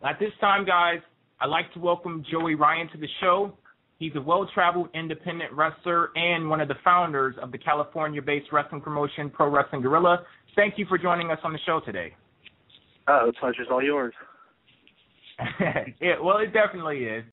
At this time, guys, I'd like to welcome Joey Ryan to the show. He's a well-traveled independent wrestler and one of the founders of the California-based wrestling promotion, Pro Wrestling Guerrilla. Thank you for joining us on the show today. The pleasure's all yours. Well, it definitely is.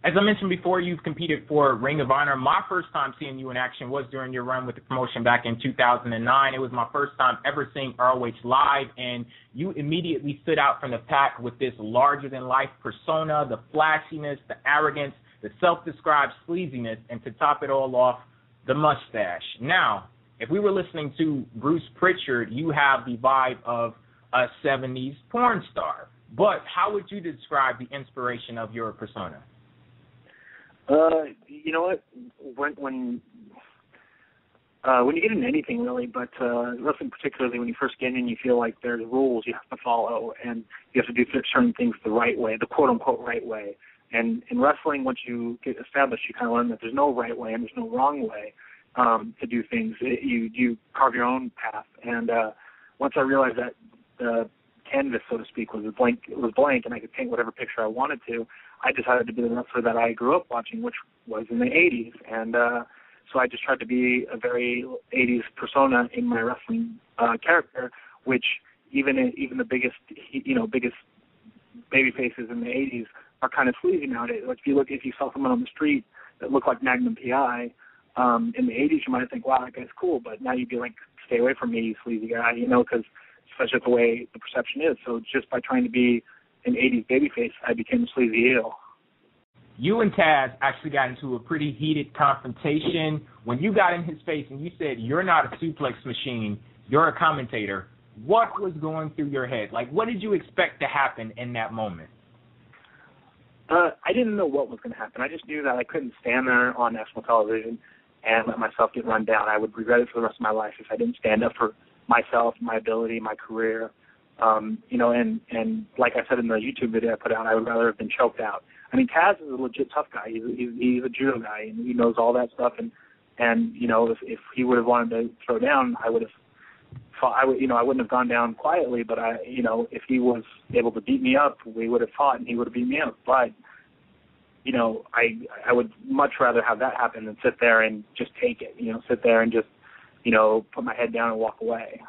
As I mentioned before, you've competed for Ring of Honor. My first time seeing you in action was during your run with the promotion back in 2009. It was my first time ever seeing ROH live, and you immediately stood out from the pack with this larger-than-life persona, the flashiness, the arrogance, the self-described sleaziness, and to top it all off, the mustache. Now, if we were listening to Bruce Pritchard, you have the vibe of a 70s porn star. But how would you describe the inspiration of your persona? You know what? When you get into anything, really, but wrestling particularly, when you first get in, you feel like there's rules you have to follow, and you have to do certain things the right way, the quote-unquote right way. And in wrestling, once you get established, you kind of learn that there's no right way and there's no wrong way to do things. You carve your own path. And once I realized that the canvas, so to speak, was blank, and I could paint whatever picture I wanted to, I decided to be the wrestler that I grew up watching, which was in the 80s. And so I just tried to be a very 80s persona in my wrestling character, which even the biggest baby faces in the 80s are kind of sleazy nowadays. Like if you saw someone on the street that looked like Magnum PI in the 80s, you might think, wow, that guy's cool. But now you'd be like, stay away from me, you sleazy guy, because that's just the way the perception is. So just by trying to be an 80s babyface, I became a sleazy heel. You and Taz actually got into a pretty heated confrontation. When you got in his face and you said, you're not a suplex machine, you're a commentator, what was going through your head? Like, what did you expect to happen in that moment? I didn't know what was going to happen. I just knew that I couldn't stand there on national television and let myself get run down. I would regret it for the rest of my life if I didn't stand up for myself, my ability, my career. And like I said in the YouTube video I put out, I would rather have been choked out. I mean, Taz is a legit tough guy. He's a judo guy, and he knows all that stuff. And if he would have wanted to throw down, I would have fought. I wouldn't have gone down quietly. But if he was able to beat me up, we would have fought, and he would have beat me up. But I would much rather have that happen than sit there and just take it. Sit there and just put my head down and walk away.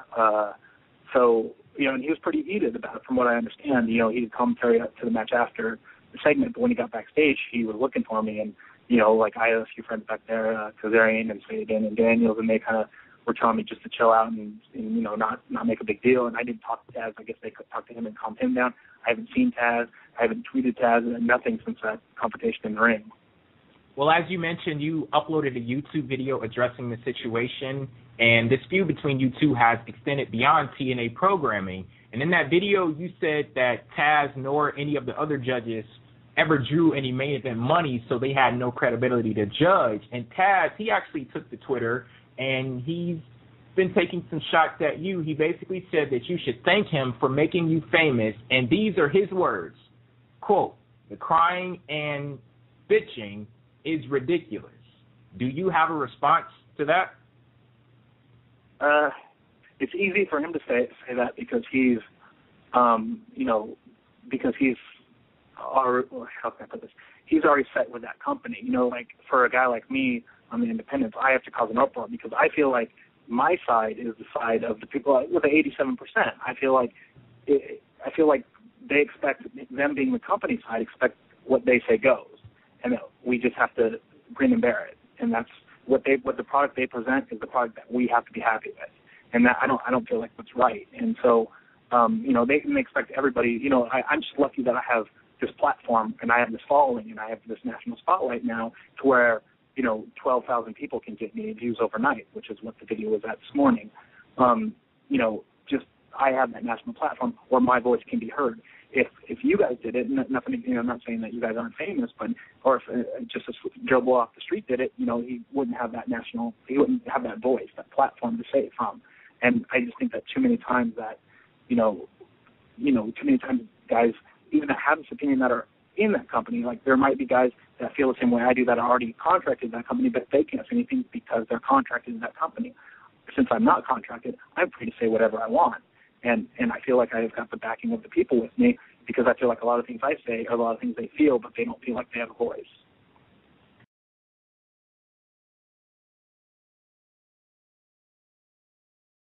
And he was pretty heated about it, from what I understand. He'd commentary to the match after the segment, but when he got backstage, he was looking for me, and I had a few friends back there, Kazarian and Sagan and Daniels, and they kind of were telling me just to chill out and not make a big deal. And I didn't talk to Taz. I guess they could talk to him and calm him down. I haven't seen Taz. I haven't tweeted Taz, and nothing since that confrontation in the ring. Well, as you mentioned, you uploaded a YouTube video addressing the situation, and this feud between you two has extended beyond TNA programming. And in that video, you said that Taz nor any of the other judges ever drew any main event money, so they had no credibility to judge. And Taz, he actually took to Twitter, and he's been taking some shots at you. He basically said that you should thank him for making you famous, and these are his words, quote, "The crying and bitching is ridiculous." Do you have a response to that? It's easy for him to say that because he's, how can I put this? He's already set with that company. Like for a guy like me on the independents, I have to cause an uproar because I feel like my side is the side of the people with the 87%. I feel like they expect, them being the company side, expect what they say goes, and that we just have to grin and bear it. And that's what the product they present is the product that we have to be happy with. And that I don't feel like that's right. And so, they can expect everybody. I'm just lucky that I have this platform and I have this following and I have this national spotlight now to where 12,000 people can get me views overnight, which is what the video was at this morning. Just I have that national platform where my voice can be heard. If you guys did it, nothing, I'm not saying that you guys aren't famous, but or if just a Joe Blow off the street did it, he wouldn't have that he wouldn't have that voice, that platform to say it from. And I just think that too many times that, too many times guys, even that have this opinion that are in that company, like there might be guys that feel the same way I do that are already contracted in that company, but they can't say anything because they're contracted in that company. Since I'm not contracted, I'm free to say whatever I want. And I feel like I've got the backing of the people with me, because I feel like a lot of things I say are a lot of things they feel, but they don't feel like they have a voice.